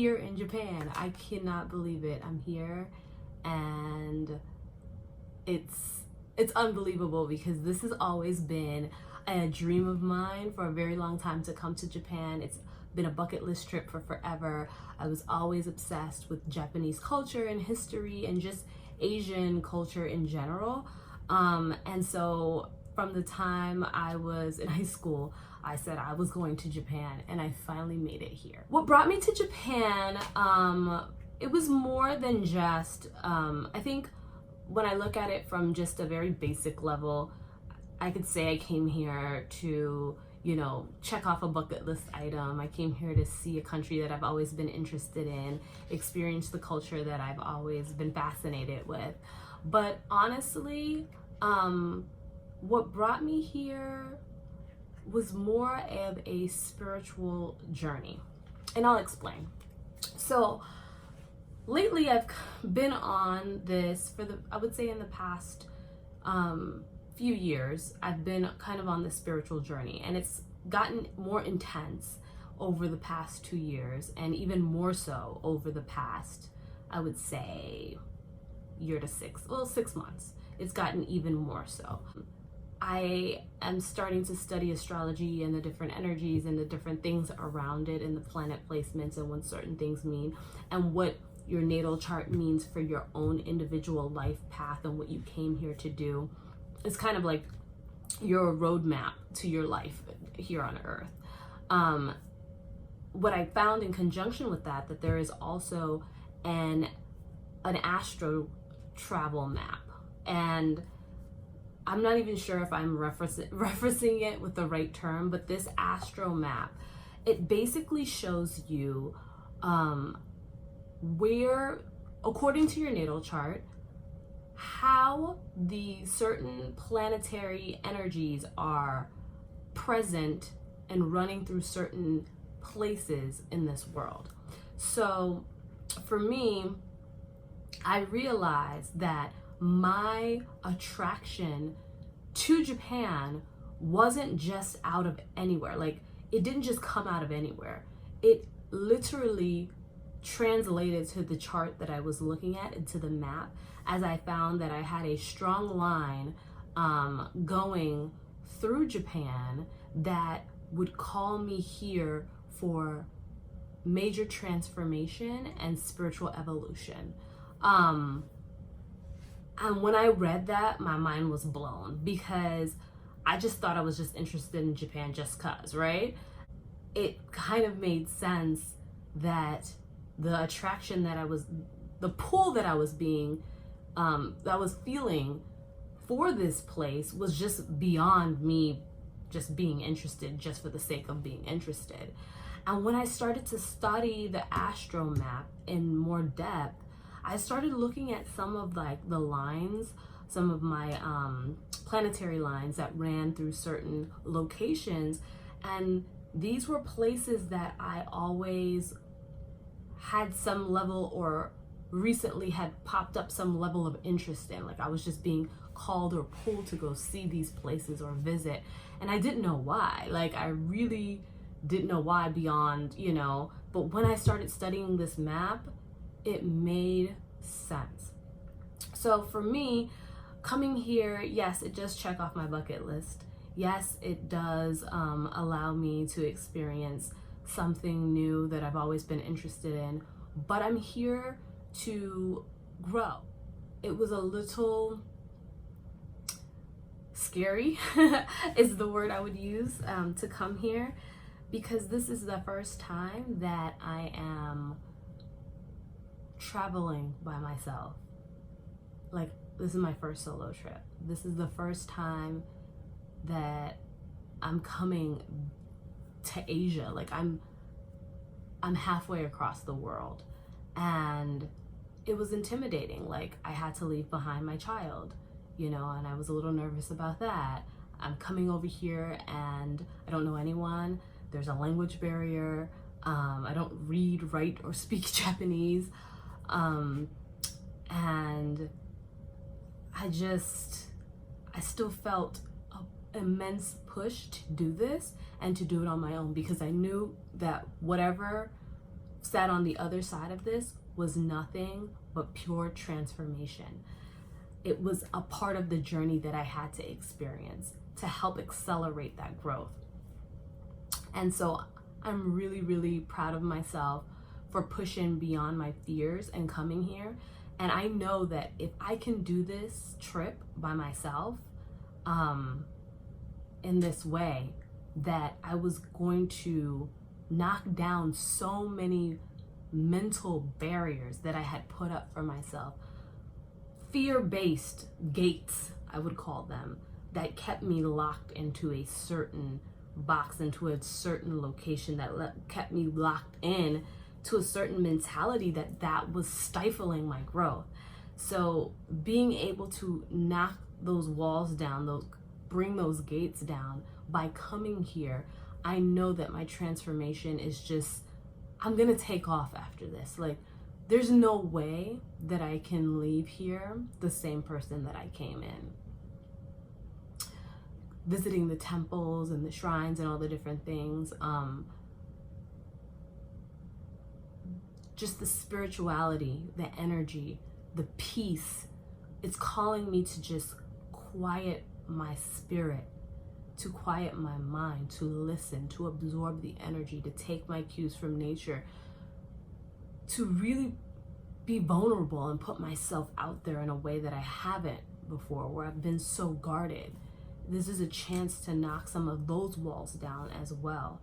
here in Japan. I cannot believe it. I'm here, and it's unbelievable because this has always been a dream of mine for a very long time to come to Japan. It's been a bucket list trip for forever. I was always obsessed with Japanese culture and history and just Asian culture in general. And so from the time I was in high school, I said I was going to Japan, and I finally made it here. What brought me to Japan, it was more than just, I think when I look at it from just a very basic level, I could say I came here to, you know, check off a bucket list item. I came here to see a country that I've always been interested in, experience the culture that I've always been fascinated with. But honestly, what brought me here was more of a spiritual journey, and I'll explain. So lately I've been on this I would say in the past few years, I've been kind of on this spiritual journey, and it's gotten more intense over the past 2 years, and even more so over the past, I would say, year to 6 months. It's gotten even more so. I am starting to study astrology and the different energies and the different things around it and the planet placements and what certain things mean and what your natal chart means for your own individual life path and what you came here to do. It's kind of like your roadmap to your life here on Earth. What I found in conjunction with that there is also an astro travel map, and I'm not even sure if I'm referencing it with the right term, but this astro map, it basically shows you where, according to your natal chart, how the certain planetary energies are present and running through certain places in this world. So for me, I realized that my attraction to Japan wasn't just out of anywhere. Like, it didn't just come out of anywhere. It literally translated to the chart that I was looking at and to the map, as I found that I had a strong line going through Japan that would call me here for major transformation and spiritual evolution. And when I read that, my mind was blown, because I just thought I was just interested in Japan just cause, right? It kind of made sense that the attraction the pull that I was feeling for this place was just beyond me just being interested just for the sake of being interested. And when I started to study the astro map in more depth, I started looking at some of the lines, some of my planetary lines that ran through certain locations, and these were places that I always had some level, or recently had popped up some level of interest in. Like, I was just being called or pulled to go see these places or visit, and I didn't know why. Like, I really didn't know why beyond, but when I started studying this map, it made sense. So for me, coming here, yes, it does check off my bucket list. Yes, it does allow me to experience something new that I've always been interested in, but I'm here to grow. It was a little scary is the word I would use to come here, because this is the first time that I am traveling by myself. Like, this is my first solo trip. This is the first time that I'm coming to Asia. Like, I'm halfway across the world, and it was intimidating. Like, I had to leave behind my child, and I was a little nervous about that. I'm coming over here and I don't know anyone. There's a language barrier. I don't read, write, or speak Japanese. And I still felt an immense push to do this and to do it on my own, because I knew that whatever sat on the other side of this was nothing but pure transformation. It was a part of the journey that I had to experience to help accelerate that growth. And so I'm really, really proud of myself for pushing beyond my fears and coming here. And I know that if I can do this trip by myself, in this way, that I was going to knock down so many mental barriers that I had put up for myself. Fear-based gates, I would call them, that kept me locked into a certain box, into a certain location, that kept me locked in to a certain mentality that was stifling my growth. So being able to knock those walls down, bring those gates down by coming here, I know that my transformation is just, I'm gonna take off after this. Like, there's no way that I can leave here the same person that I came in. Visiting the temples and the shrines and all the different things, just the spirituality, the energy, the peace, it's calling me to just quiet my spirit, to quiet my mind, to listen, to absorb the energy, to take my cues from nature, to really be vulnerable and put myself out there in a way that I haven't before, where I've been so guarded. This is a chance to knock some of those walls down as well,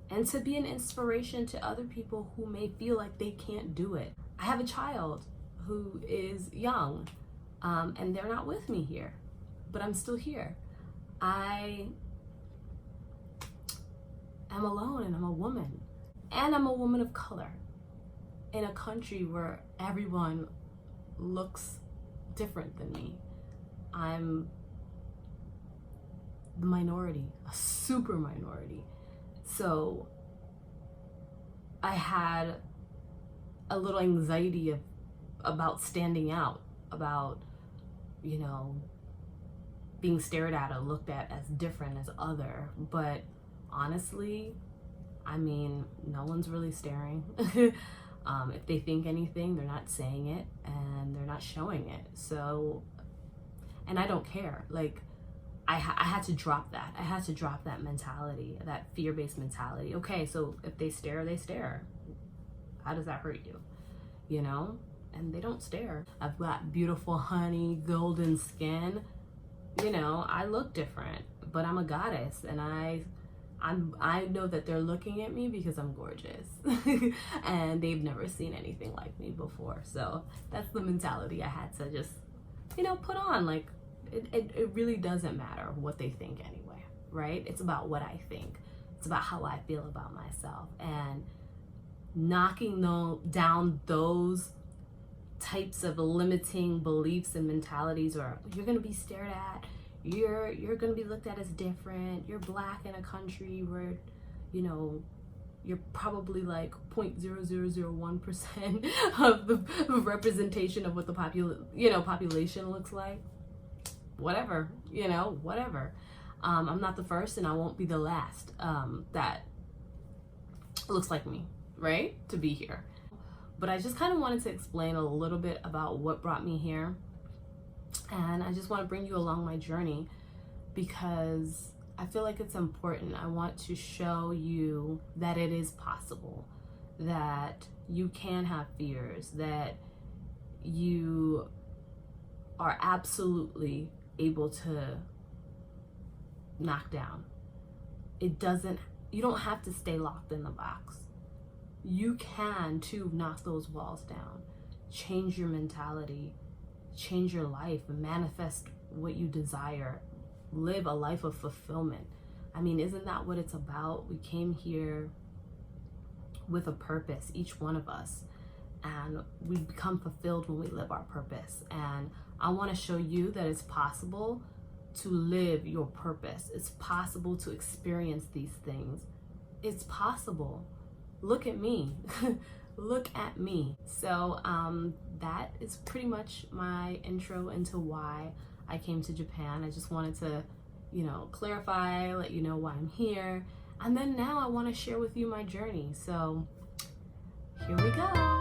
and to be an inspiration to other people who may feel like they can't do it. I have a child who is young, and they're not with me here, but I'm still here. I am alone, and I'm a woman, and I'm a woman of color in a country where everyone looks different than me. I'm the minority, a super minority. So I had a little anxiety about standing out, about, you know, being stared at or looked at as different, as other. But honestly, I mean, no one's really staring. If they think anything, they're not saying it, and they're not showing it. So, and I don't care. Like, I had to drop that. I had to drop that mentality, that fear-based mentality. Okay, so if they stare, they stare. How does that hurt you? You know? And they don't stare. I've got beautiful honey, golden skin. You know, I look different, but I'm a goddess, and I know that they're looking at me because I'm gorgeous. And they've never seen anything like me before. So that's the mentality I had to just, you know, put on. Like, it really doesn't matter what they think anyway, right? It's about what I think. It's about how I feel about myself. And knocking down those types of limiting beliefs and mentalities, or you're going to be stared at, you're going to be looked at as different, you're black in a country where, you know, you're probably like 0.0001% of the representation of what the population looks like. Whatever, you know, whatever. I'm not the first, and I won't be the last that looks like me, right? To be here. But I just kind of wanted to explain a little bit about what brought me here. And I just want to bring you along my journey because I feel like it's important. I want to show you that it is possible, that you can have fears, that you are absolutely able to knock down. You don't have to stay locked in the box. You can too knock those walls down, change your mentality, change your life, manifest what you desire, live a life of fulfillment. I mean, isn't that what it's about? We came here with a purpose, each one of us, and we become fulfilled when we live our purpose. And I want to show you that it's possible to live your purpose. It's possible to experience these things. It's possible. Look at me. Look at me. So that is pretty much my intro into why I came to Japan. I just wanted to, you know, clarify, let you know why I'm here. And then now I want to share with you my journey. So here Here we go.